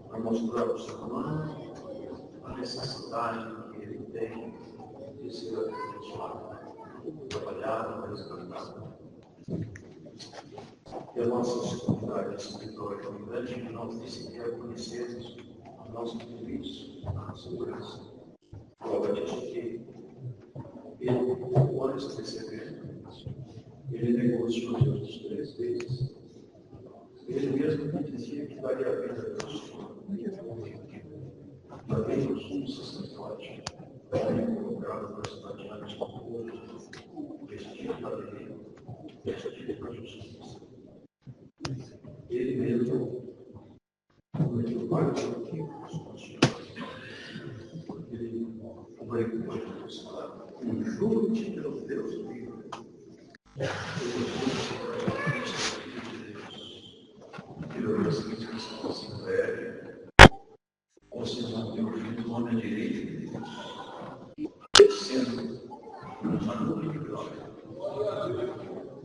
Para mostrar ao ser humano a necessidade que ele tem de ser abençoado, trabalhado, resgatado. E a nossa comunidade espiritual é tão grande que nós nem sequer conhecemos o nosso serviço, a segurança. Prova disso que ele, pouco antes desse evento, ele negociou Jesus 3 vezes. Ele mesmo me dizia que daria a vida a Deus. Também o sumo sacerdote, também colocado para estar diante do povo, vestido da lei, vestido da justiça. Ele mesmo cometeu vários equívocos com o Senhor. Ele obrigou a buscar um juro-te pelo Deus vivo. Ele olhou a seguinte questão assim para ele: vocês vão ter ouvido o nome à direita de Deus, descendo uma nuvem de glória.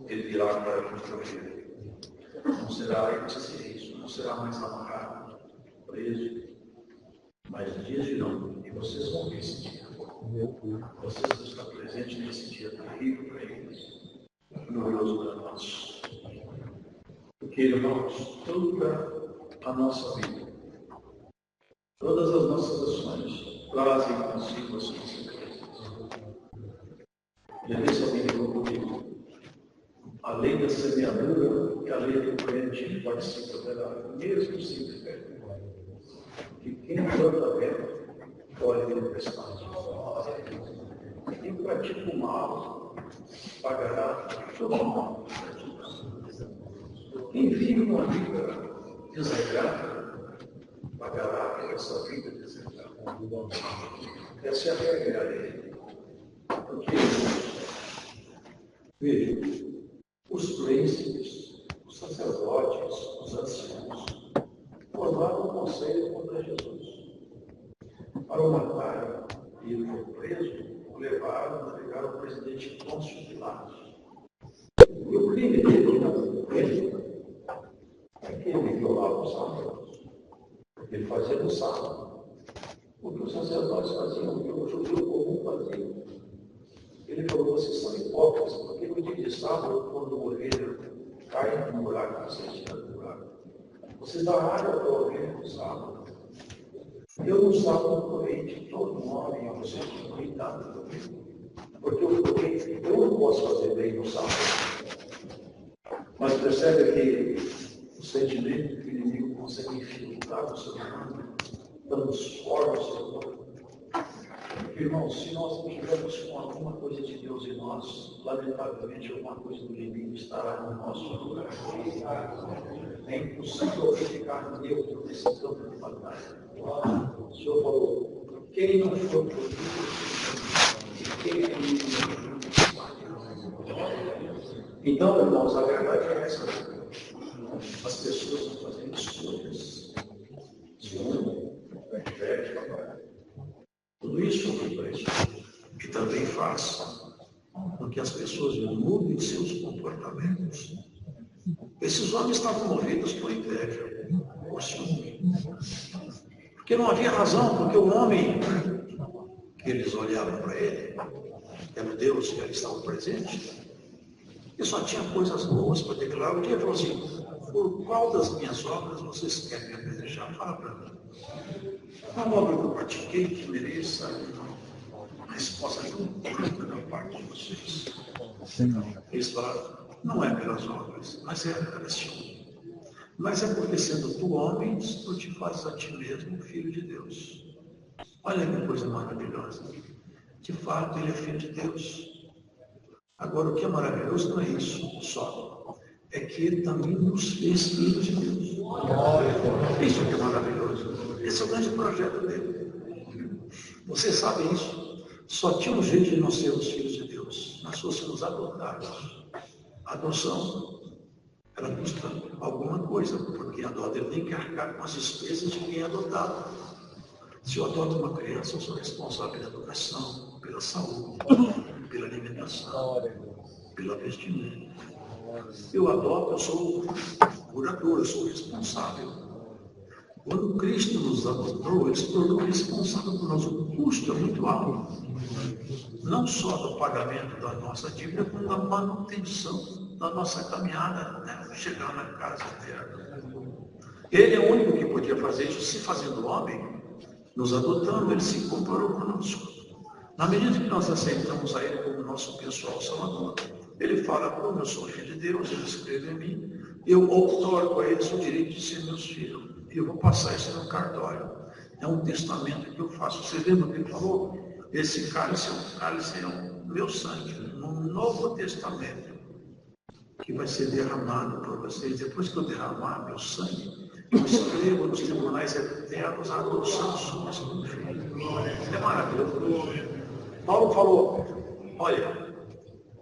Ele virá para o ele. Não será isso, não será mais amarrado, preso, mas dias virão, e vocês vão ver esse dia. Vocês vão estar presentes nesse dia terrível para eles, glorioso para nós. Porque, irmãos, toda a nossa vida, todas as nossas ações trazem consigo as consequências. E a lei alguém falou comigo: a lei da semeadura e a lei do crente participam do mesmo simples verbo. Que quem planta vento colhe tempestade. Quem pratica o mal pagará todo o mal. Quem vive uma vida desregrada pagará por essa vida desregrada. Essa é a regra da lei. Porque, veja, os príncipes, os sacerdotes, os anciãos, formaram um conselho contra Jesus. Para o matar, e ele foi preso, o levaram, entregaram ao presidente Pôncio Pilatos. E o crime dele não é que ele violava os sábados, porque ele fazia no sábado, porque os sacerdotes faziam, porque o judeu comum fazia. Ele falou: vocês são hipócritas, porque no dia de sábado, quando o ovelha cai no buraco, vocês tiram do buraco. Vocês dão água para a ovelha no sábado. Eu no sábado prometi todo homem a vocês que cuidado comigo. Porque eu não posso fazer bem no sábado. Mas percebe que o sentimento que o inimigo consegue infiltrar no seu humano, transforma o seu humano. Irmãos, se nós não tivermos com alguma coisa de Deus em nós, lamentavelmente alguma coisa do inimigo estará no nosso lugar. É impossível alguém ficar neutro nesse campo de batalha. O Senhor falou: quem não for por Deus, quem é inimigo? Então, irmãos, a verdade é essa. As pessoas estão fazendo escolhas. Ciúme, inveja, tudo isso que também faz com que as pessoas mudem seus comportamentos. Esses homens estavam movidos por inveja, por ciúme. Porque não havia razão, porque o homem que eles olhavam para ele, era o Deus que ali estava presente, e só tinha coisas boas para declarar. O dia falou assim: por qual das minhas obras vocês querem me apedrejar? Fala para mim. Uma obra que eu pratiquei que mereça a resposta de da parte de vocês. Eles falaram: não é pelas obras, mas é pela ciúme. Mas é porque, sendo tu homem, tu te fazes a ti mesmo filho de Deus. Olha que coisa maravilhosa. De fato, ele é filho de Deus. Agora, o que é maravilhoso não é isso só. É que ele também nos fez filhos de Deus. Isso que é maravilhoso. Esse é o grande projeto dele. Vocês sabem isso. Só tinha um jeito de nós sermos filhos de Deus. nós fôssemos adotados. A adoção, ela custa alguma coisa, porque a adota ele tem que arcar com as despesas de quem é adotado. Se eu adoto uma criança, eu sou responsável pela educação, pela saúde, pela alimentação, pela vestimenta. Eu adoto, eu sou curador, eu sou responsável. Quando Cristo nos adotou, ele se tornou responsável por nós. O custo é muito alto. Não só do pagamento da nossa dívida, como da manutenção da nossa caminhada até chegar na casa eterna. Ele é o único que podia fazer isso, se fazendo homem, nos adotando, ele se comparou conosco. Na medida que nós aceitamos a ele como nosso pessoal salvador, ele fala, como eu sou filho de Deus, ele escreve em mim, eu outorgo a eles o direito de ser meus filhos. E eu vou passar isso no cartório. É um testamento que eu faço. Você lembra o que ele falou? Esse cálice é o meu sangue, no Novo Testamento, que vai ser derramado por vocês. Depois que eu derramar meu sangue, eu escrevo nos tribunais eternos a adoção sua como filho. É maravilhoso. Paulo falou, olha,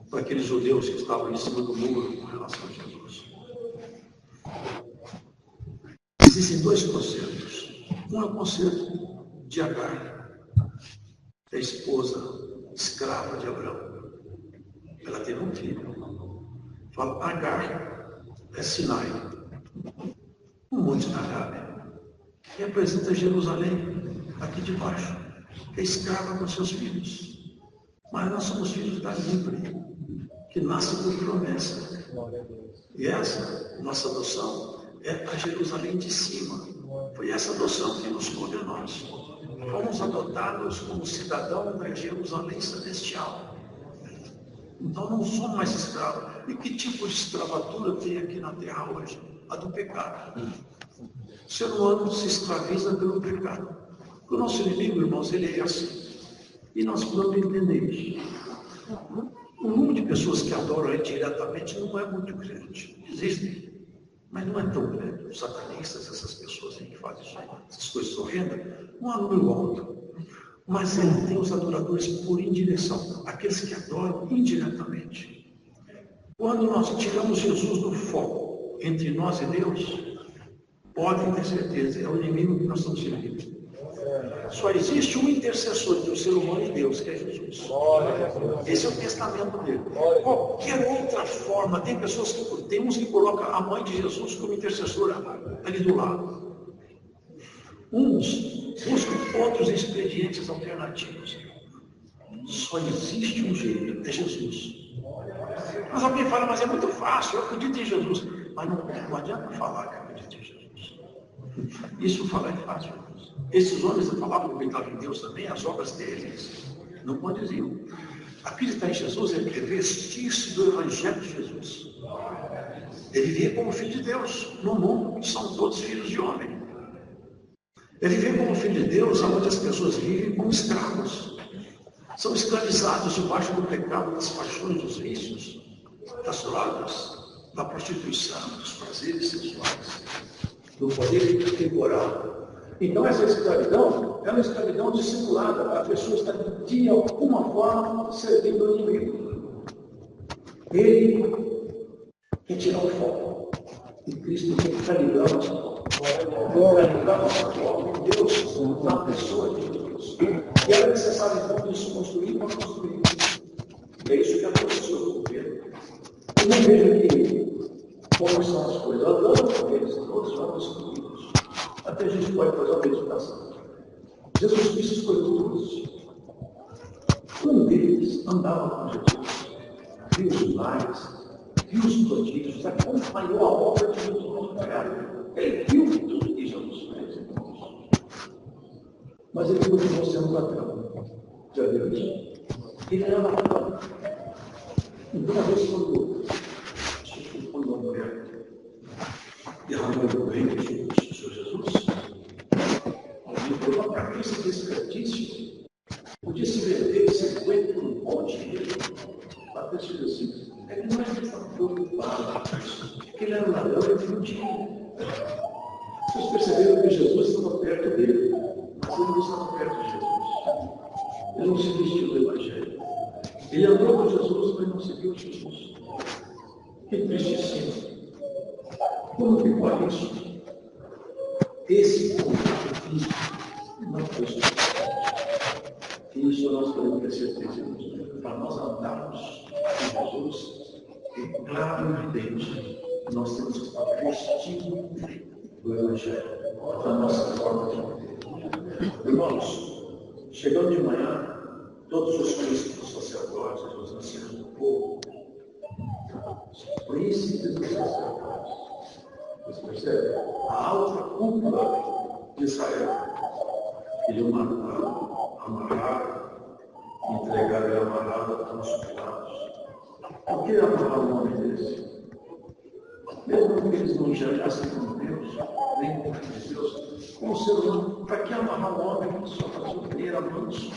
para aqueles judeus que estavam em cima do muro com relação a Jesus. Existem dois concertos. Um é o concerto de Agar, a esposa escrava de Abraão. Ela teve um filho. Fala, Agar é Sinai, um monte da Arábia. Representa Jerusalém, aqui de baixo. É escrava com seus filhos. Mas nós somos filhos da livre, que nasce por promessa. E essa, nossa adoção, é a Jerusalém de cima. Foi essa adoção que nos coube a nós. Fomos adotados como cidadãos da Jerusalém celestial. Então não somos mais escravos. E que tipo de escravatura tem aqui na terra hoje? A do pecado. O ser humano se escraviza pelo pecado. O nosso inimigo, irmãos, ele é assim. E nós precisamos entender isso. O número de pessoas que adoram ele diretamente não é muito grande. Existem, mas não é tão grande. Os satanistas, essas pessoas que fazem isso, essas coisas horrendas, não há número alto. Mas ele tem os adoradores por indireção, aqueles que adoram indiretamente. Quando nós tiramos Jesus do foco entre nós e Deus, podem ter certeza, é o inimigo que nós estamos servindo. Só existe um intercessor entre o ser humano e Deus, que é Jesus. Esse é o testamento dele. Qualquer outra forma, tem pessoas que tem uns que colocam a mãe de Jesus como intercessora ali do lado. Uns buscam outros expedientes alternativos. Só existe um jeito, é Jesus. Mas alguém fala, mas é muito fácil, eu acredito em Jesus. Mas não adianta falar que acredita em Jesus. Isso falar é fácil. Esses homens falavam que acreditavam em Deus também, as obras deles não condiziam. Acreditar em Jesus é revestir-se do Evangelho de Jesus. Ele vê como filho de Deus. No mundo são todos filhos de homem. Ele vê como filho de Deus, onde as pessoas vivem como escravos. São escravizados debaixo do pecado, das paixões, dos vícios, das drogas, da prostituição, dos prazeres sexuais, do poder temporal. Então essa escravidão é uma escravidão dissimulada. A pessoa está de alguma forma servindo o inimigo. Ele quer tirar o foco. E Cristo tem que calibrar o nosso foco. Calibrar o nosso foco. Deus na pessoa de Deus. E era necessário então isso construir para construir. E é isso que aconteceu com o Pedro. Eu não vejo aqui como são as coisas. Andando com eles, todos vão construídos. Até a gente pode fazer uma meditação. Jesus Cristo escolheu todos. Um deles andava com Jesus, viu os milagres, viu os prodígios, acompanhou a obra de Jesus na terra. Ele viu tudo que Jesus fez. Mas ele continuou sendo ladrão. Já viu isso? Ele era ladrão. Então, uma vez quando a mulher derramou o reino de Jesus, por uma cabeça de desperdício, podia se vender 50 por um bom dinheiro. Até se diz assim, é que não é que está preocupado, porque ele era um ladrão, ele não tinha. Vocês perceberam que Jesus estava perto dele, mas ele não estava perto de Jesus. Ele não se vestiu do Evangelho. Ele andou com Jesus, mas não seguiu Jesus. Que triste cena. Como ficou isso? Esse contato físico não foi suficiente. Isso nós podemos ter certeza. Para nós andarmos com Jesus, é claro e evidente, nós temos que estar vestidos do Evangelho, da nossa forma de viver. Irmãos, chegando de manhã, todos os príncipes, os sacerdotes, os anciãos do povo, os príncipes dos sacerdotes, você percebe? A alta cúpula de Israel, queriam matar, amarrar, entregar ele amarrado para os soldados. Por que amarrar um homem desse? Mesmo que eles não enxergassem com Deus, nem com Deus, como ser humano, para que amarrar um homem que só fazia o que era manso?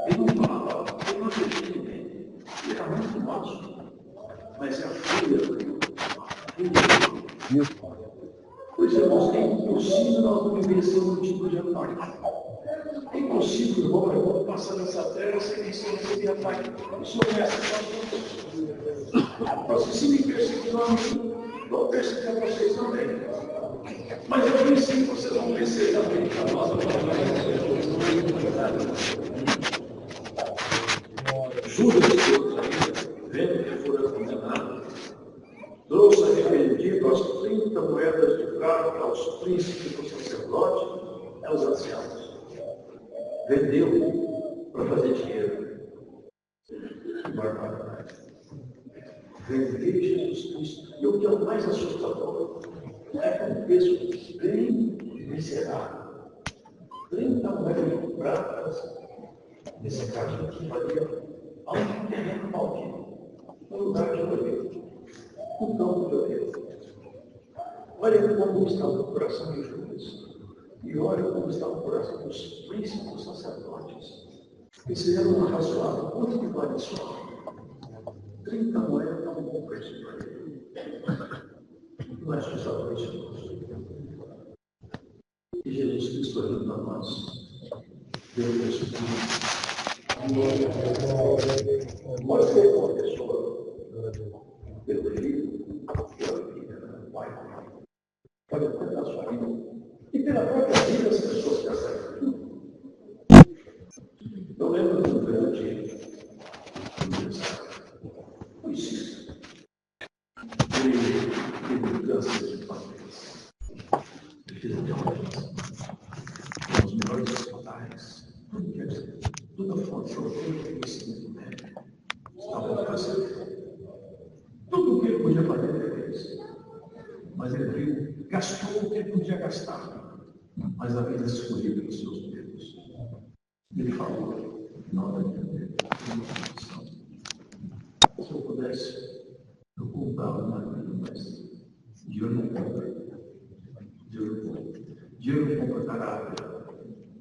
Ele não falava, ele não acreditou em ninguém, ele era muito manso. Mas é a filha dele. Pois irmãos, é impossível nós viver um tipo de ataque. É impossível, irmão, passar nessa terra sem receber ataque. O Senhor conhece a você se me perseguiu a mim, vou perseguir a vocês também. Mas eu venci, vocês vão vencer também. Judas Iscariotes, vendo que fora condenado, trouxe arrependido as 30 moedas de prata aos príncipes do sacerdote e aos anciãos. Vendeu para fazer dinheiro. Barbaridade. Vender Jesus Cristo. E o que é o mais assustador é que um preço bem miserável. 30 moedas de prata, nesse caso aqui, valia a um terreno maldito, um lugar de orelha, um campo de orelha. Olha como está o coração de Judas. E olha como está o coração dos príncipes dos sacerdotes. Eles eram uma razoável. Quanto que vale isso? 30 moedas é um bom preço para ele. Não é assustador isso. E Jesus Cristo olhando para nós, deu o preço de pode ser uma pessoa pelo filho, pela vida, pai. Pode até dar sua vida. E pela própria vida as pessoas percebem tudo. Eu lembro de um grande empresário, conhecido. Ele teve câncer de pâncreas. Ele fez até uma os melhores hospitais. Tudo quer dizer, toda a fonte de conhecimento médico estava fazendo. Tudo o que ele podia fazer, ele fez. Mas ele viu, gastou o que ele podia gastar, mas a vida escolheu pelos seus dedos. Ele falou, não vai entender a se eu pudesse, eu comprava uma vida, mas Deus não compra. Deus não compra. Deus não compra caráter,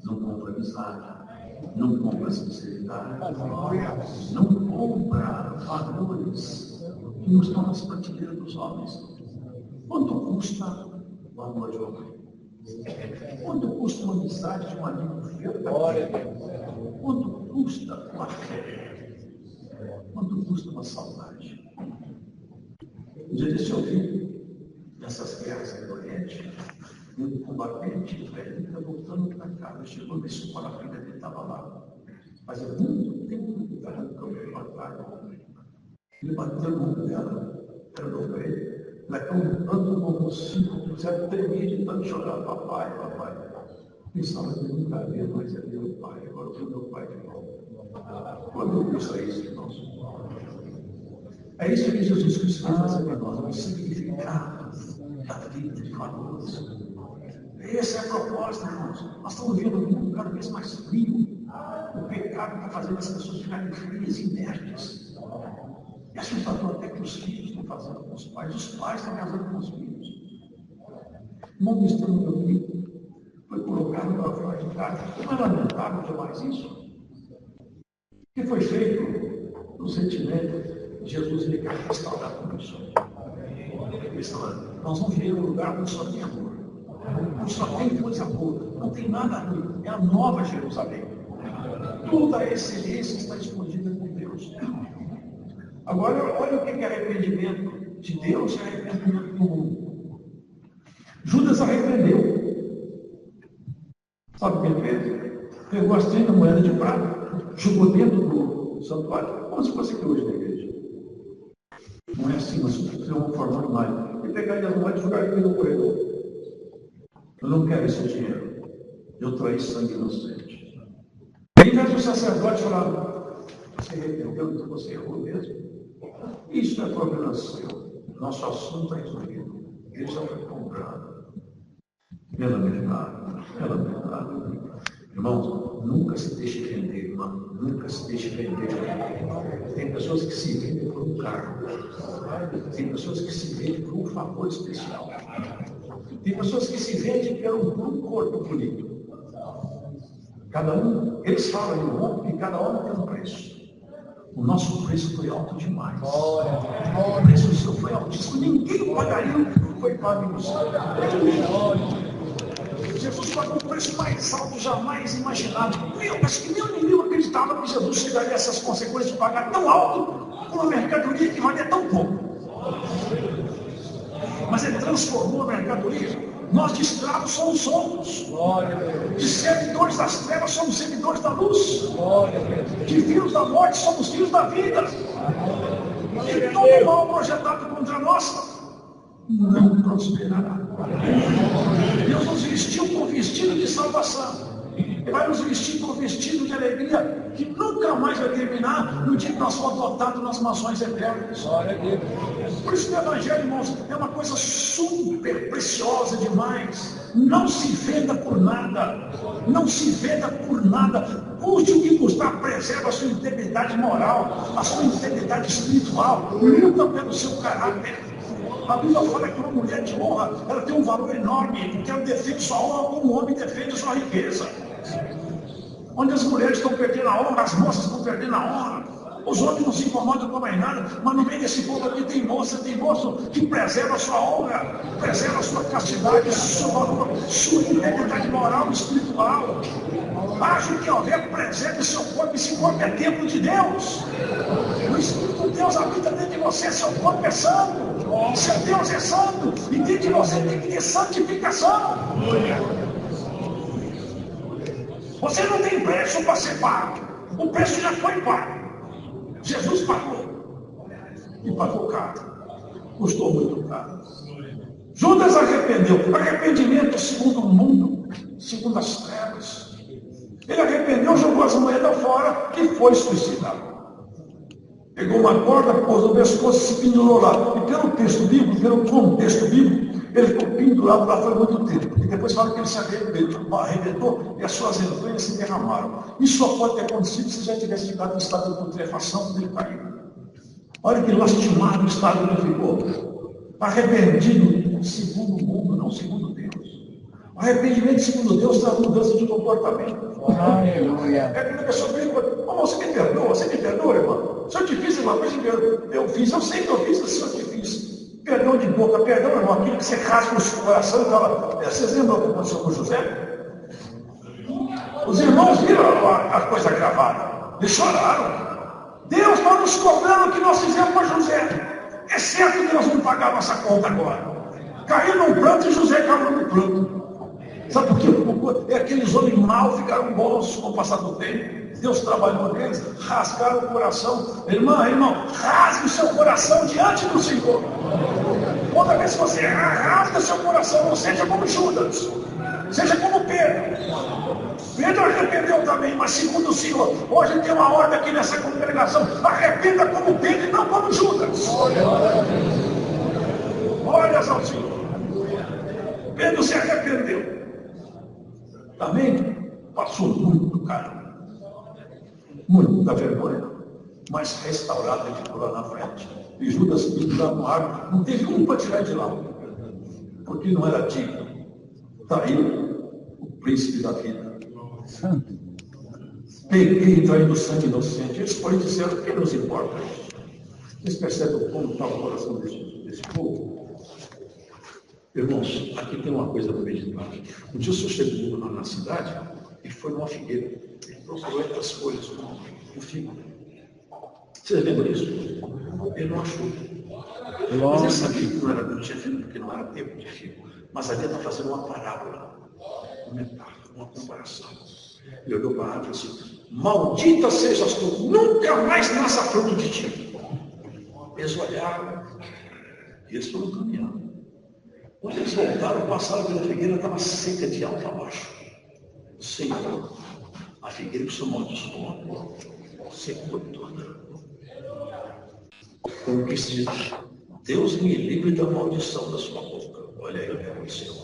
não compra amizade, não compra sinceridade, não compra valores que não estão nas prateleiras dos homens. Quanto custa o amor de homem? Quanto custa uma amizade de um amigo verdadeiro? Quanto custa uma fé? Quanto custa uma saudade? Um dia desse eu vi nessas guerras aí do Oriente, um combatente, o velho está voltando para casa, chegou nesse para a filha dele estava lá. Fazia muito tempo que ele estava no campo de batalha. Ele bateu no ombro dela, ela olhou para ele. Naquele ano, como cinco, já tremia de tanto chorar, papai, papai. Pensava que nunca havia mais é meu pai, agora foi meu pai de novo. Quando eu penso isso, irmãos? É isso que Jesus Cristo vai fazer para nós, o significado da vida de valores. Essa é a proposta, irmãos. Nós estamos vivendo um mundo cada vez mais frio. O pecado está fazendo as pessoas ficarem frias, inertes. É assustador até que os filhos estão fazendo com os pais estão fazendo com os filhos. Não estamos no filho, foi colocado para fora de casa. Não é lamentável demais isso? O que foi feito no sentimento de Jesus, ele quer restaurar tudo isso. Nós vamos viver um lugar onde só tem amor, onde só tem coisa boa, não tem nada ruim. É a nova Jerusalém. Toda a excelência está escondida em Deus. Agora, olha o que é arrependimento de Deus e arrependimento do mundo. Judas arrependeu. Sabe o que ele fez? Pegou as 30 moedas de prata, jogou dentro do santuário, como se fosse aqui hoje na igreja. Não é assim, mas vocês vão formando mais. E pegar as moedas e jogar aqui no corredor. Eu não quero esse dinheiro. Eu traí sangue inocente. Em vez do sacerdote falar, você arrependeu, então você errou mesmo. Isso é problema seu. Nosso assunto é resolvido. Ele já foi comprado. Pela verdade. Pela verdade. Irmãos, nunca se deixe vender, irmão. Nunca se deixe vender. Tem pessoas que se vendem por um cargo. Tem pessoas que se vendem por um favor especial. Tem pessoas que se vendem por um corpo bonito. Cada um, eles falam em um homem e cada homem tem um preço. O nosso preço foi alto demais. O preço do Senhor foi altíssimo. Ninguém pagaria o que foi pago no céu. Jesus pagou o preço mais alto jamais imaginado. Acho que nem o inimigo acreditava que Jesus chegaria a essas consequências de pagar tão alto por uma mercadoria que valia tão pouco. Mas ele transformou a mercadoria. Nós de escravos somos soltos. De servidores das trevas somos servidores da luz. De filhos da morte somos filhos da vida. E todo mal projetado contra nós não prosperará. Deus nos vestiu com vestido de salvação. Ele vai nos vestir com vestido de alegria que nunca mais vai terminar no dia que nós formos adotados nas mansões eternas. Por isso que o Evangelho, irmãos, é uma coisa super preciosa demais. Não se venda por nada. Não se venda por nada. Custe o que custar, preserva a sua integridade moral, a sua integridade espiritual. Luta pelo seu caráter. A Bíblia fala que uma mulher de honra, ela tem um valor enorme, porque ela defende sua honra como o homem defende sua riqueza. Onde as mulheres estão perdendo a honra, as moças estão perdendo a honra. Os homens não se incomodam com mais nada, mas no meio desse povo aqui tem moço que preserva a sua honra, preserva a sua castidade, seu valor, sua integridade moral e espiritual. Acho que houver, preserve seu corpo, esse corpo é templo de Deus. O Espírito de Deus habita dentro de você, seu corpo é santo. Seu Deus é santo, e dentro de você tem que ter santificação. Você não tem preço para ser pago. O preço já foi pago. Jesus pagou. E pagou caro. Custou muito caro. Judas arrependeu. Arrependimento segundo o mundo, segundo as trevas. Ele arrependeu, jogou as moedas fora e foi suicidado. Pegou uma corda, pôs no pescoço e se pendurou lá. E pelo texto bíblico, pelo contexto bíblico, ele ficou pendurado lá por muito tempo. E depois fala que ele se arrebentou e as suas entranhas se derramaram. Isso só pode ter acontecido se já tivesse ficado em estado de putrefação quando ele caiu. Olha que lastimado o estado que ele ficou. Arrependido segundo o mundo, não segundo Deus. O arrependimento segundo Deus traz mudança de comportamento. Aleluia. É que a pessoa brinca, você me perdoa, irmão. Se eu te fiz uma coisa que eu fiz, eu sei que eu fiz, se eu te fiz. Perdão de boca, perdão, irmão, aquilo que você rasga no seu coração e fala. Vocês lembram o que aconteceu com José? Os irmãos viram a coisa gravada. Eles choraram. Deus está nos cobrando o que nós fizemos com José. É certo que nós vamos pagar a nossa conta agora. Caiu num pranto e José caiu no pranto. Sabe por quê? Aqueles homens mal ficaram bons com o passar do tempo. Deus trabalhou neles, rasgaram o coração. Irmão, rasgue o seu coração diante do Senhor. Toda vez que você rasga seu coração, não seja como Judas, seja como Pedro. Pedro arrependeu também, mas segundo o Senhor, hoje tem uma ordem aqui nessa congregação: arrependa como Pedro e não como Judas. Olha ao Senhor. Pedro se arrependeu. Também passou muito caro. Muita vergonha, mas restaurado ele ficou lá na frente. E Judas pendurado no ar, não teve um para tirar de lá, porque não era digno. Traiu o príncipe da vida. Peguei traindo o sangue inocente. Eles podem dizer o que nos importa. Vocês percebem como está o coração desse povo? Irmãos, aqui tem uma coisa para meditar. Um dia o senhor chegou na cidade e foi numa figueira. Ele procurou entre as folhas, um figo. Vocês lembram disso? Ele não achou. Mas ele sabia que não tinha filho, porque não era tempo de filho. Mas ali está fazendo uma parábola, uma comparação. Ele olhou para a árvore e disse: maldita sejas tu, nunca mais nasça fruto de ti. Eles olharam e eles foram caminhando. Quando eles voltaram, passaram pela figueira, estava seca de alto a baixo. Senhor, a figueira que se amaldiçoou, secou toda. Como que se diz: Deus me livre da maldição da sua boca. Olha aí o que aconteceu.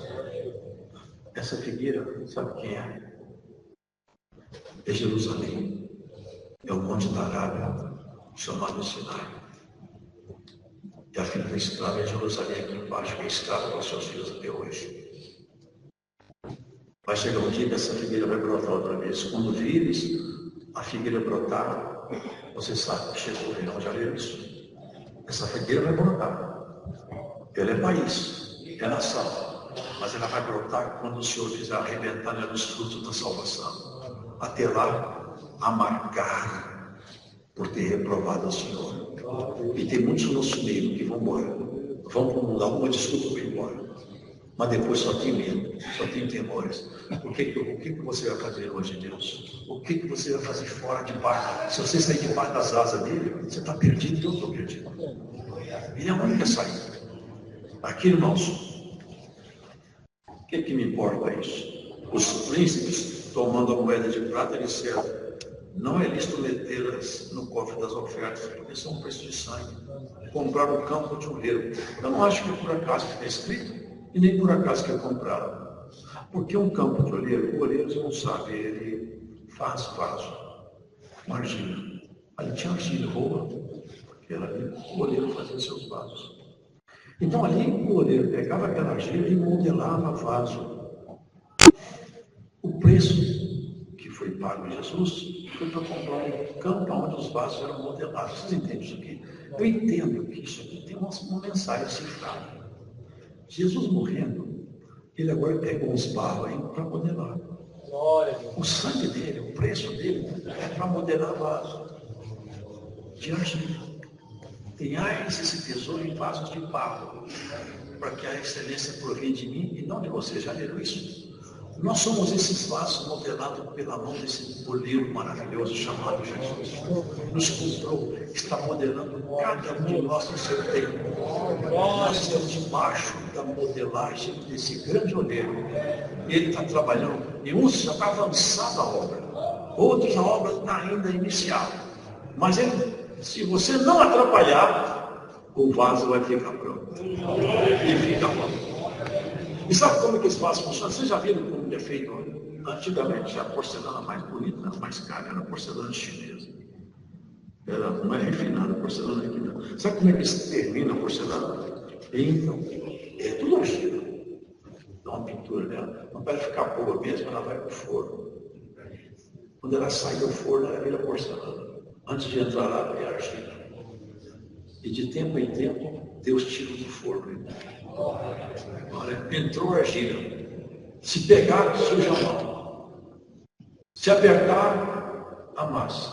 Essa figueira, sabe quem é? É Jerusalém. É o Monte da Arábia, chamado Sinai. E a filha da escrava é Jerusalém aqui embaixo, que é escrava para os seus filhos até hoje. Vai chegar um dia que essa figueira vai brotar outra vez. Quando vires a figueira brotar, você sabe que chegou o verão, já viu isso? Essa figueira vai brotar. Ela é país, é nação, mas ela vai brotar quando o Senhor fizer arrebentar nela os frutos da salvação. Até lá, amargar por ter reprovado o Senhor. E tem muitos no nosso meio que vão embora. Vão dar uma desculpa para ir embora. Mas depois só tem medo, só tem temores. O que você vai fazer hoje, Deus? O que você vai fazer fora de baixo? Se você sair debaixo das asas dele, você está perdido, eu estou perdido. Ele é a única saída. Aqui, irmãos, o que me importa isso? Os príncipes, tomando a moeda de prata, disseram: não é lícito metê-las no cofre das ofertas, porque são um preço de sangue. Comprar o campo de um oleiro. Eu não acho que é por acaso que está escrito, e nem por acaso que é comprado. Porque um campo de oleiro, o oleiro, você não sabe, ele faz vaso com argila. Ali tinha argila boa, porque era ali, o oleiro fazia seus vasos. Então ali o oleiro pegava aquela argila e modelava vaso. O preço que foi pago em Jesus foi para comprar um campo onde os vasos eram modelados. Vocês entendem isso aqui? Eu entendo que isso aqui tem uma mensagem cifrada. Jesus morrendo, ele agora pegou uns barros aí para modelar. O sangue dele, o preço dele é para modelar vaso de argila. Tenhais esse tesouro em vasos de barro, para que a excelência provenha de mim e não de vocês. Já leram isso? Nós somos esses vasos modelados pela mão desse oleiro maravilhoso chamado Jesus. Nos comprou, está modelando cada um de nós no seu tempo. Nós estamos debaixo da modelagem desse grande oleiro. Ele está trabalhando, e uns já está avançada a obra, outros a obra está ainda inicial. Mas ele, se você não atrapalhar, o vaso vai ficar pronto. E fica pronto. E sabe como é que esse vaso funciona? Vocês já viram como é feito? Antigamente, a porcelana mais bonita, mais cara, era a porcelana chinesa. Era mais refinada a porcelana aqui. Não. Sabe como é que se termina a porcelana? Então, é tudo argila. Dá uma pintura nela. Não vai ficar boa mesmo, ela vai para o forno. Quando ela sai do forno, ela vira porcelana. Antes de entrar lá, é argila. E de tempo em tempo, Deus tira do forno. Olha, entrou argila. Se pegar, suja a mão. Se apertar, amassa.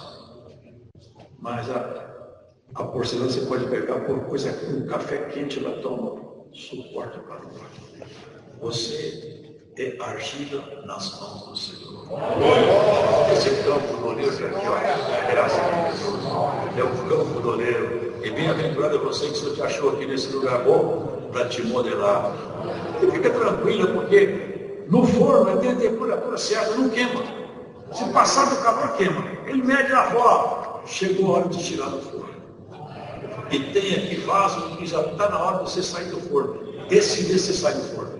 Mas a porcelana você pode pegar por coisa que um café quente ela toma. Suporta para o mar. Você é argila nas mãos do Senhor. Esse campo do oleiro aqui, ó, é a graça de Jesus. É o campo do oleiro. E bem-aventurado é você que você te achou aqui nesse lugar bom para te modelar. E fica tranquila, porque no forno tem a temperatura certa, não queima. Se passar do calor, queima. Ele mede lá fora. Chegou a hora de tirar do forno. E tem aqui vaso que já está na hora de você sair do forno. Esse mês você sai do forno.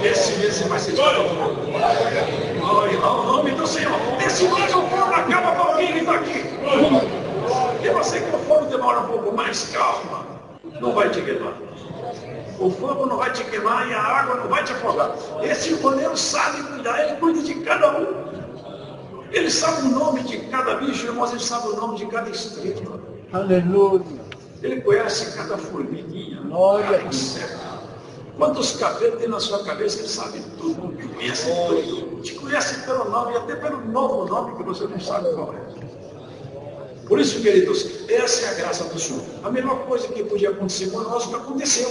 Esse mês você vai ser tirado do forno. Em nome do Senhor. Esse mês o forno acaba com alguém que está aqui. E você que o forno demora um pouco mais, calma. Não vai te queimar. O fogo não vai te queimar e a água não vai te afogar. Esse goleiro sabe cuidar, ele cuida de cada um. Ele sabe o nome de cada bicho, irmãos, ele sabe o nome de cada estrela. Aleluia. Ele conhece cada formiguinha, cada inseto. Quantos cabelos tem na sua cabeça, ele sabe tudo, ele conhece tudo. Te conhece pelo nome e até pelo novo nome que você não sabe qual é. Por isso, queridos, Essa é a graça do Senhor. A melhor coisa que podia acontecer com nós, o que aconteceu.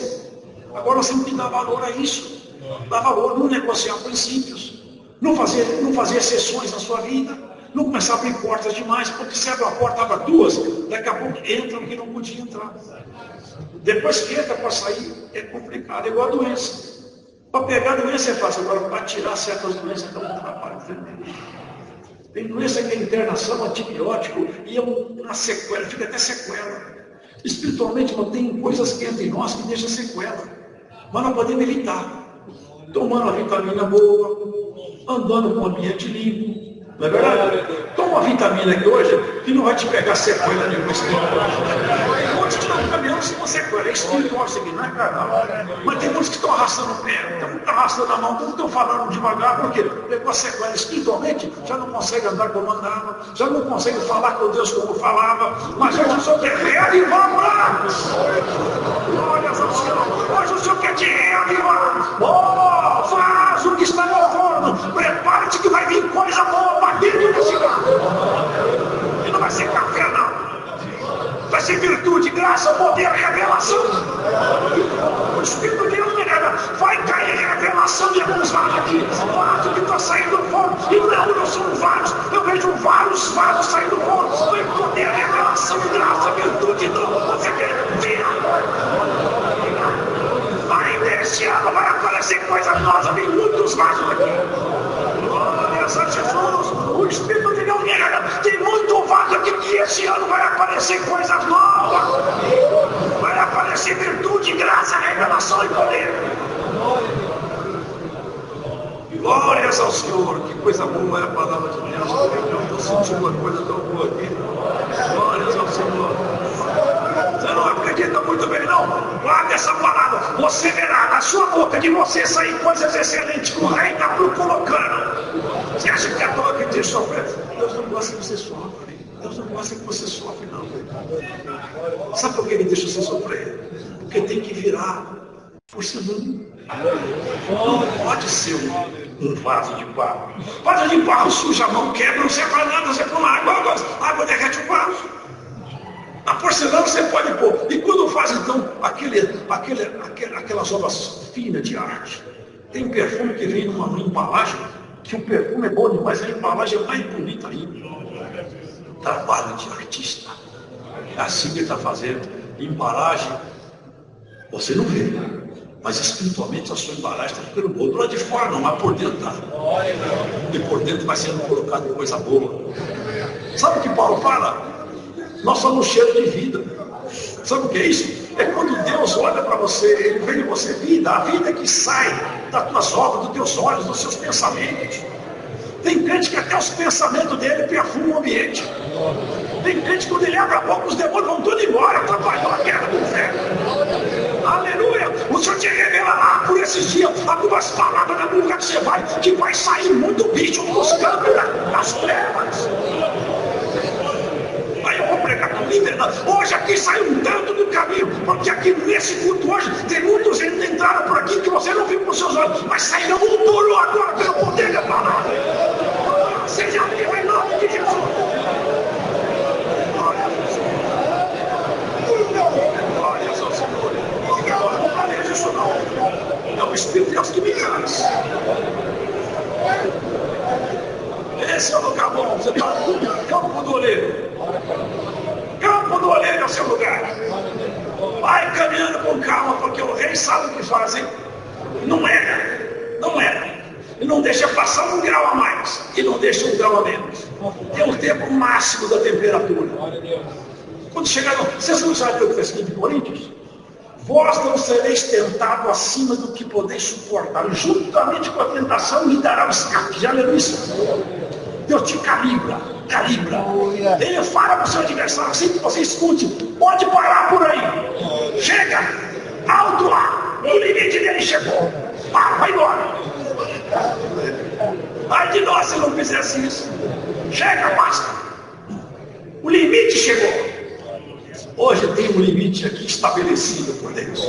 Agora nós temos que dar valor a isso. Dar valor, não negociar princípios. Não fazer exceções na sua vida. Não começar a abrir portas demais, porque se abre uma porta, abre duas, daqui a pouco entra o que não podia entrar. Depois que entra para sair, é complicado, é igual a doença. Para pegar a doença é fácil, agora para tirar certas doenças dá um trabalho tremendo. Tem doença que é internação, antibiótico, e é uma sequela, fica até sequela. Espiritualmente, não tem coisas que entram em nós que deixam sequela. Mas nós podemos evitar. Tomando uma vitamina boa, andando com um ambiente limpo. Não é verdade? Toma uma vitamina aqui hoje que não vai te pegar sequela nenhuma espiritual. Tem muitos que estão caminhando sem uma sequela. É espiritual isso aqui, não é carnal. Mas tem muitos que estão arrastando o pé, estão arrastando a mão, estão falando devagar, porque pegou a sequela espiritualmente, já não consegue andar como andava, já não consegue falar com Deus como falava, mas hoje o Senhor quer reavivar. Glórias ao Senhor. Hoje o Senhor quer te reavivar. Oh, faz o que está no forno. Prepare-te que vai vir coisa boa dentro desse carro. E não vai ser café, não. Vai ser virtude, graça, poder, revelação. O Espírito de Deus, vai cair revelação de alguns vasos aqui. Vaso que está saindo do forno. E não são vários. Eu vejo vários vasos saindo do forno. Vai poder, revelação, graça, virtude, dom. Você quer vir? Ainda esse ano vai aparecer coisa nova. Tem muitos vasos aqui. Glórias a Jesus. O Espírito de Deus tem muito vaso aqui que esse ano vai aparecer coisas novas. Vai aparecer virtude, graça, revelação e poder. Glórias ao Senhor. Que coisa boa é a palavra de Deus. Eu estou sentindo uma coisa tão boa aqui. Glórias ao Senhor. Você não acredita muito bem, não? Guarda essa palavra. Você verá na sua boca de você sair coisas excelentes que o rei está colocando. Você acha que é a toa que te sofre? Deus não gosta que você sofre. Deus não gosta que você sofre, não. Sabe por que ele deixa você sofrer? Porque tem que virar por segundo. Não pode ser um vaso de barro. Vaso de barro suja a mão, quebra, não serve para nada, você põe água derrete o vaso. A porcelana você pode pôr. E quando faz então aquelas obras finas de arte, tem perfume que vem numa embalagem, que o perfume é bom demais, a embalagem é mais bonita ainda. Trabalho de artista. É assim que ele está fazendo. Embalagem, você não vê, mas espiritualmente a sua embalagem está ficando boa. Do lado de fora não, mas por dentro está. E por dentro vai sendo colocado coisa boa. Sabe o que Paulo fala? Nós somos cheios de vida. Sabe o que é isso? É quando Deus olha para você, Ele vê em você vida, a vida que sai das tuas obras, dos teus olhos, dos seus pensamentos. Tem crente que até os pensamentos dele perfumam o ambiente. Tem crente que quando ele abre a boca, os demônios vão tudo embora, atrapalhou a guerra do inferno. Aleluia! O Senhor te revela lá por esses dias algumas palavras na boca que você vai, que vai sair muito bicho buscando das trevas. Aí eu vou pregar com liberdade. Hoje aqui saiu um tanto do caminho, porque aqui nesse culto hoje tem muitos que entraram por aqui que você não viu com seus olhos, mas sairão um duro agora pelo poder da palavra. Seja livre em nome de Jesus. Glórias ao Senhor. Não planeja isso não. É o Espírito de Deus que me traz. Esse é o lugar bom. Você está no Campo do Oleiro. Campo do Oleiro é o seu lugar. Vai caminhando com calma, porque o rei sabe o que fazem. Não era. E não deixa passar 1 grau a mais. E não deixa 1 grau a menos. Tem o tempo máximo da temperatura. Quando chegar no... Vocês não sabem o que está escrito em Coríntios? Vós não sereis tentados acima do que podeis suportar. Juntamente com a tentação lhe dará o escape. Já leu isso? Deus te calibra. Ele fala para o seu adversário, assim que você escute, pode parar por aí. Chega, alto lá, o limite dele chegou. Para, vai embora. Ai de nós se não fizesse isso. Chega, basta. O limite chegou. Hoje tem um limite aqui estabelecido por Deus.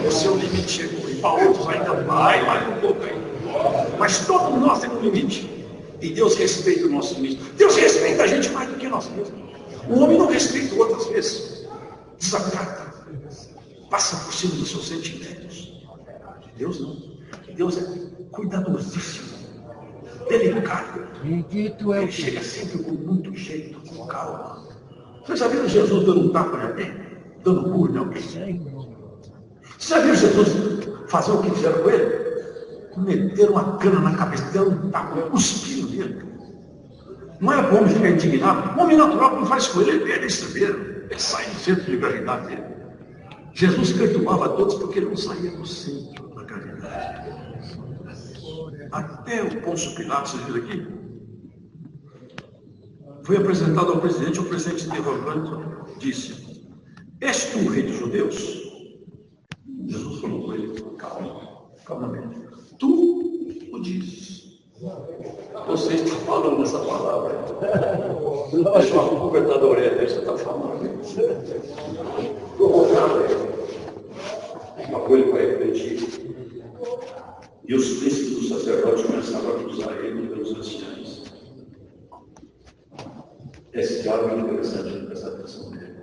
O seu limite chegou. E para outros ainda vai um pouco aí. Mas todos nós temos um limite. E Deus respeita o nosso limite. Deus respeita a gente mais do que nós mesmos. O homem não respeita outras vezes, desacata, passa por cima dos seus sentimentos. Deus não. Deus é cuidadosíssimo, delicado. Ele chega sempre com muito jeito, com calma. Vocês já viram Jesus dando um tapa em alguém? Dando burro em alguém? Vocês já viram Jesus fazer o que fizeram com ele? Meteram uma cana na cabeça, deram um tapa, cuspiram nele. Não é para o homem ficar indignado. O homem natural não faz com ele, ele é estrangeiro. Ele sai do centro de gravidade dele. Jesus perdoava a todos porque ele não saía do centro da gravidade. Até o Pôncio Pilatos, vocês viram aqui? Foi apresentado ao presidente, o presidente interrogando, disse: és tu o rei dos judeus? Jesus falou para ele: calmamente. Tu o dizes. Você está falando essa palavra. Deixa uma cobertura da orelha, você está falando. Uma coisa para repetir. E os príncipes dos sacerdotes começaram a acusar ele pelos anciãos. Esse diálogo é interessante, prestar atenção nele.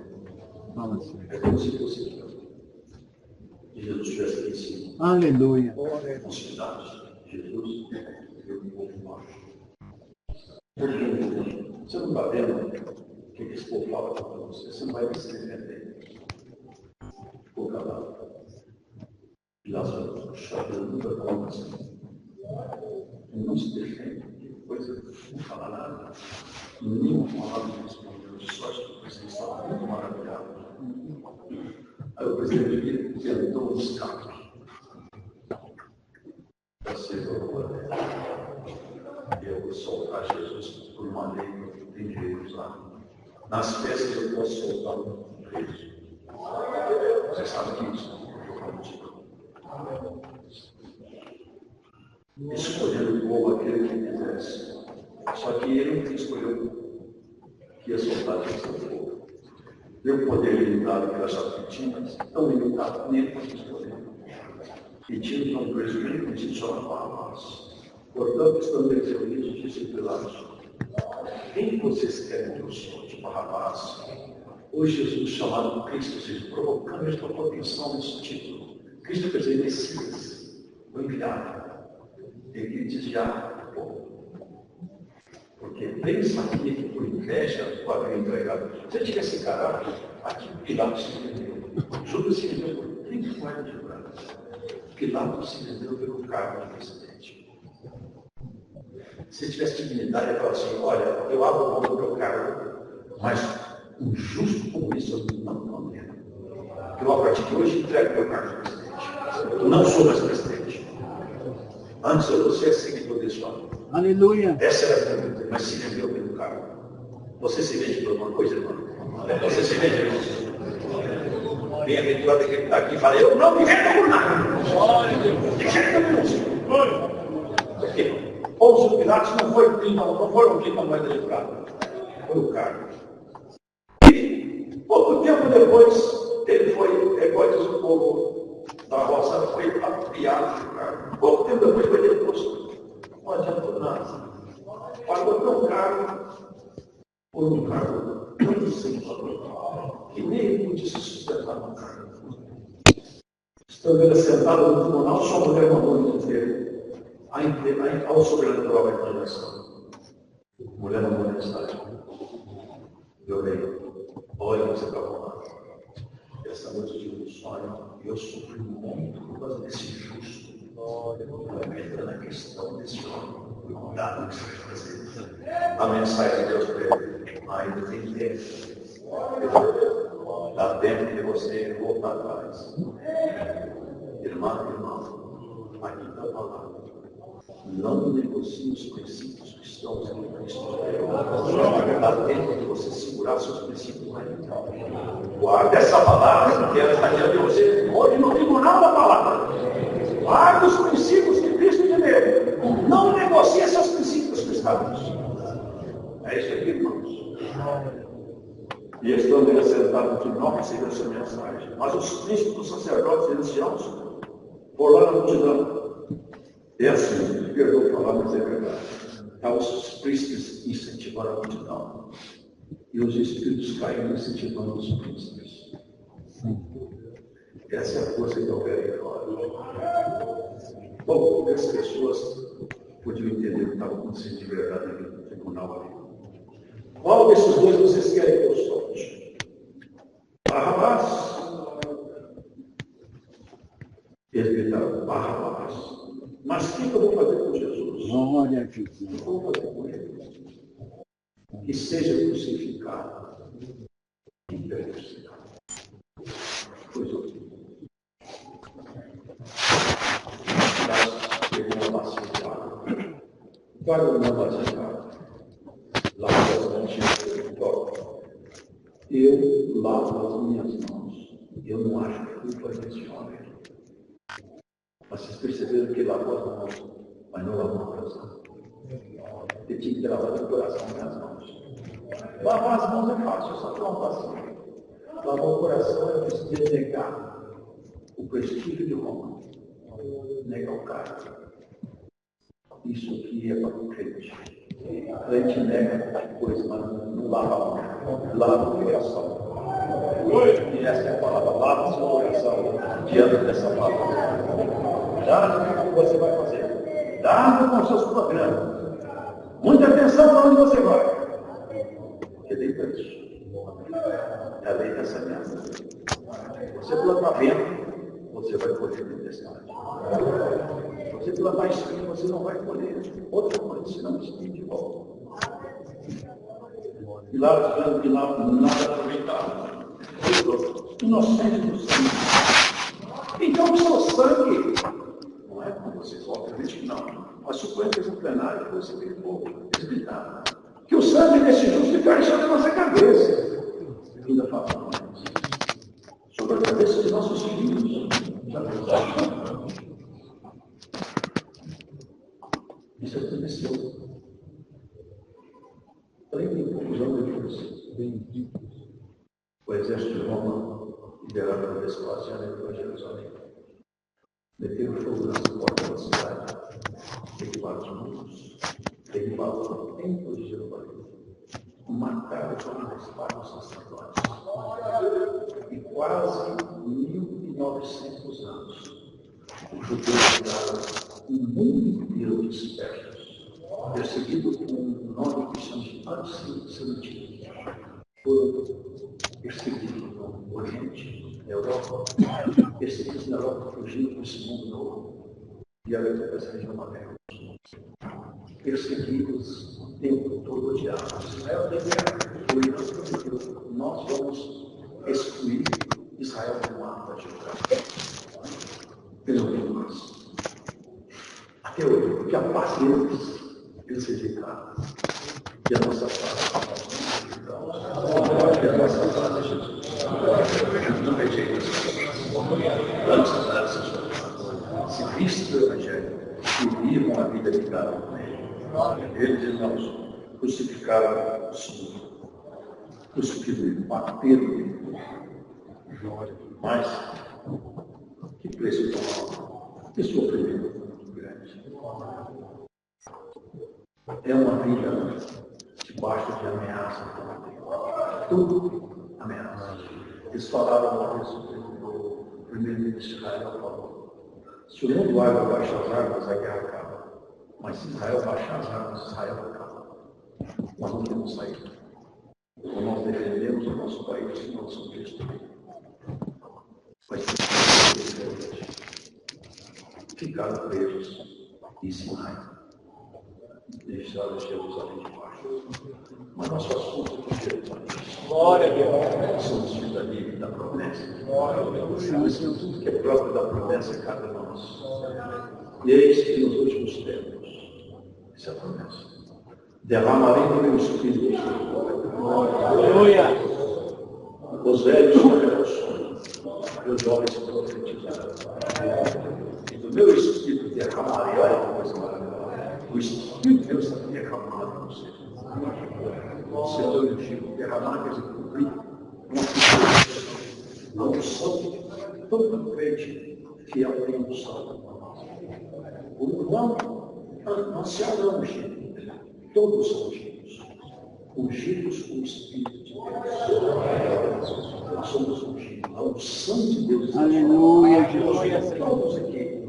É como se fosse e Jesus estivesse aqui em cima. Aleluia. Considerados. Jesus e o povo embaixo. Você não está vendo o que esse povo fala para você? Você não vai se defender. Ficou calado. Pilatos chorando da palma assim. Ele não se defende. Que coisa, não fala nada. Nenhuma palavra respondeu. Só acho que o presidente estava muito maravilhado. Aí o presidente tentou um escape. Para ser agora. Eu vou soltar Jesus por uma lei que tem direito a usar. Nas festas eu posso soltar um preso. Você sabe que isso eu prometi. Escolhendo o povo aquele que quisesse. Só que ele não escolheu que ia soltar Jesus ao povo. Deu poder limitado que achava que tinha, mas tão limitado, nem ele pode escolher. E tinha um preso bem conhecido chamado Barrabás. Portanto, estando eles reunidos, disse Pilatos: quem vocês querem que eu solte, Barrabás ou Jesus chamado Cristo, ou seja, provocando esta atenção nesse título? Cristo quer dizer Messias, o enviado. Ele desviar o povo. Porque bem sabia que por inveja o havia entregado. Se ele tivesse encarado, aqui Pilatos se vendeu. Judas se vendeu por 30 moedas de prata. Pilatos se vendeu pelo cargo de presidente. Se ele tivesse dignidade, ele falava assim: olha, eu abro mão do meu cargo, mas um justo como isso eu não condeno. Eu, a partir de hoje, entrego meu cargo de presidente. Eu não sou mais presidente. Antes eu vou ser seguidor desse homem. Aleluia. Essa era a pergunta, mas se vendeu pelo cargo. Você se vende por alguma coisa, irmão? Você se vende, irmão? Bem-aventurado que está aqui e fala: eu não me vendo por nada. De jeito nenhum. Por quê? Pôncio Pilatos não foram 30 moedas de prata. Foi o cargo. E pouco tempo depois, ele foi, diz o povo da roça, foi apiado do cargo. Pouco tempo depois foi deposto. Não adiantou nada. Pagou tão caro por um cargo tão simples, que nem ele podia se sustentar no cargo. Estando ele sentado no tribunal, sua mulher mandou me dizer ao sobrenatural da imaginação. Mulher mandou mensagem. Eu leio: olha, você está falando. Essa noite eu tive um sonho e eu sofri muito por causa desse justo. Vai entrar na questão desse homem. Cuidado que você vai fazer. A mensagem de Deus para ele: ainda tem tempo. Dá tempo de você voltar atrás. Irmão, aqui está a palavra. Não negocie os princípios cristãos em Cristo. Dá tempo de você segurar seus princípios lá dentro. Guarda essa palavra, porque ela está diante de você. Hoje no tribunal da palavra. Guarda os princípios que Cristo te deu. Não negocie seus princípios cristãos. É isso aqui, irmãos. E estando ele sentado no tribunal, recebeu essa mensagem. Mas os príncipes dos sacerdotes e anciãos foram lá na multidão. É assim, perdoa falar, mas é verdade. Então, os príncipes incentivaram a multidão. e os espíritos caem incentivando os príncipes. Essa é a força que opera aí fora. Bom, as pessoas podiam entender o que estava acontecendo de verdade aqui no tribunal ali. Qual desses dois vocês querem que eu solte? Barrabás? Eles gritaram, Barrabás. Mas o que eu vou fazer com Jesus? O que eu vou fazer com ele? Que seja crucificado. Que deve ser. Pois eu. Pegou uma bacia de água. Guarda uma bacia de água. Lava as mãos. Eu lavo as minhas mãos. Eu não acho culpa desse homem. Mas vocês perceberam que lavou as mãos, mas não lavou o coração. Ele tinha que lavar o coração e as mãos. Lavar as mãos é fácil, só que uma bacia. Lavar o coração é preciso negar o prestígio de Roma. Negar o cara. Isso aqui é para o crente. O crente nega coisa, mas não lava a mão. Lava o coração. E essa é a palavra. Lava o seu coração diante dessa palavra. Cuidado com o que você vai fazer. Cuidado com os seus programas. Muita atenção para onde você vai. Porque tem crente. É a lei dessa aliança. Você plantar vento, você vai colher tempestade. Você plantar espinho, você não vai colher outra coisa, senão espinho de volta. E lá dizendo que nada aproveitava. Inocente do sangue. Então o seu sangue, não é como vocês, obviamente que não. Mas suponho que no plenário fosse aquele povo, eles gritaram. Que o sangue desse justo ficar sobre a nossa cabeça. Ainda falamos sobre a cabeça dos nossos filhos. Isso aconteceu. Além de conclusão depois, o exército de Roma, liderado por Vespasiano, entrou em Jerusalém. Meteram fogo nas portas da cidade, derrubaram os muros, derrubaram o templo de Jerusalém, mataram com a espada os sacerdotes. E quase 1.900 anos, os judeus ficaram o mundo inteiro dispersos, perseguidos com um nome que chama de antissemitismo. Foram perseguidos no Oriente, na Europa, perseguidos na Europa, fugindo desse mundo novo, e a essa região da América. Perseguidos o tempo todo, odiados. Israel tem guerra, nós vamos excluir Israel do mapa geográfico. Pelo menos. Até hoje, porque a paz deles, eles rejeitaram. E a nossa paz. E a nossa paz é Jesus. Não rejeita as coisas. Antes dessas coisas. Se Cristo do Evangelho, que vivam a vida ligada com Ele. Eles, irmãos, crucificaram o Senhor. Crucificaram, bateram nele. Mas, que preço tão alto. Que sofrimento muito grande. É uma vida debaixo de ameaça. Tudo ameaça. Eles falaram uma vez, o primeiro-ministro de Israel falou: se o mundo vai baixar as armas, a guerra acaba. Mas se Israel baixar as armas, Israel acaba. Nós não temos saída. Ou nós defendemos o nosso país, ou nós somos destruídos. Vai ser diferente. Ficaram presos em Sinai. Deixaram Jerusalém de baixo. Mas nosso assunto é Jerusalém. Glória a Deus. Somos cidadania da promessa. Mas tudo que é próprio da promessa cabe a nós. E eis que nos últimos tempos, essa é a promessa, derramarei do meu espírito sobre o Aleluia. Os velhos sonharão sonhos, e os jovens profetizarão. E do meu espírito derramarei, olha que coisa maravilhosa. O Espírito de Deus está derramado no Senhor. O Senhor e o Chico derramado, quer dizer, cumprir uma unção. Todo crente fiel tem unção. O irmão, ancião não é ungido. Todos são ungidos. ungidos com o Espírito de Deus. Nós somos ungidos. A unção de Deus. Aleluia, Jesus. Todos aqui.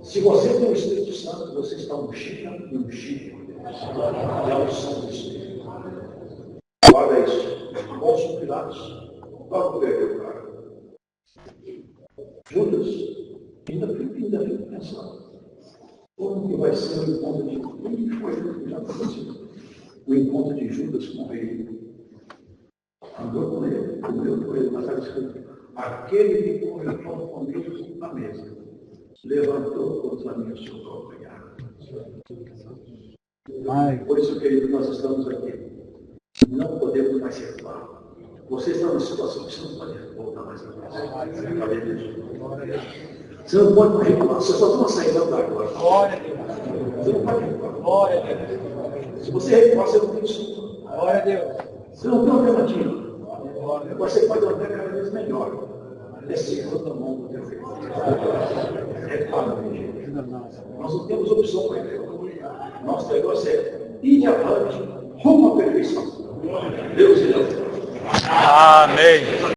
Se você tem o Espírito Santo, você está ungido e ungido por Deus. É a unção do Espírito. Olha isso. Pôncio Pilatos. Logo perdeu o cara. Judas, ainda fico pensando. Como que vai ser o encontro de Judas? Já aconteceu. O encontro de Judas com ele. Andou com ele, comeu com ele, mas está escrito. Aquele que comeu pão comigo na mesa, levantou contra mim o seu calcanhar. Por isso, querido, nós estamos aqui. Não podemos mais recuar. Você está numa situação que você não pode voltar mais atrás. Você não pode mais recuar. Você só tem uma saída agora. Glória a Deus. Você não pode recuar. Glória a Deus. Se você recuar, você não tem solução. Glória a Deus. Você não tem alternativa. Você pode até cada vez melhor. É segunda mão do teu filho. Repara, gente. Nós não temos opção para ele. Nosso negócio é ir de avante rumo à perfeição. Deus e Deus. Amém.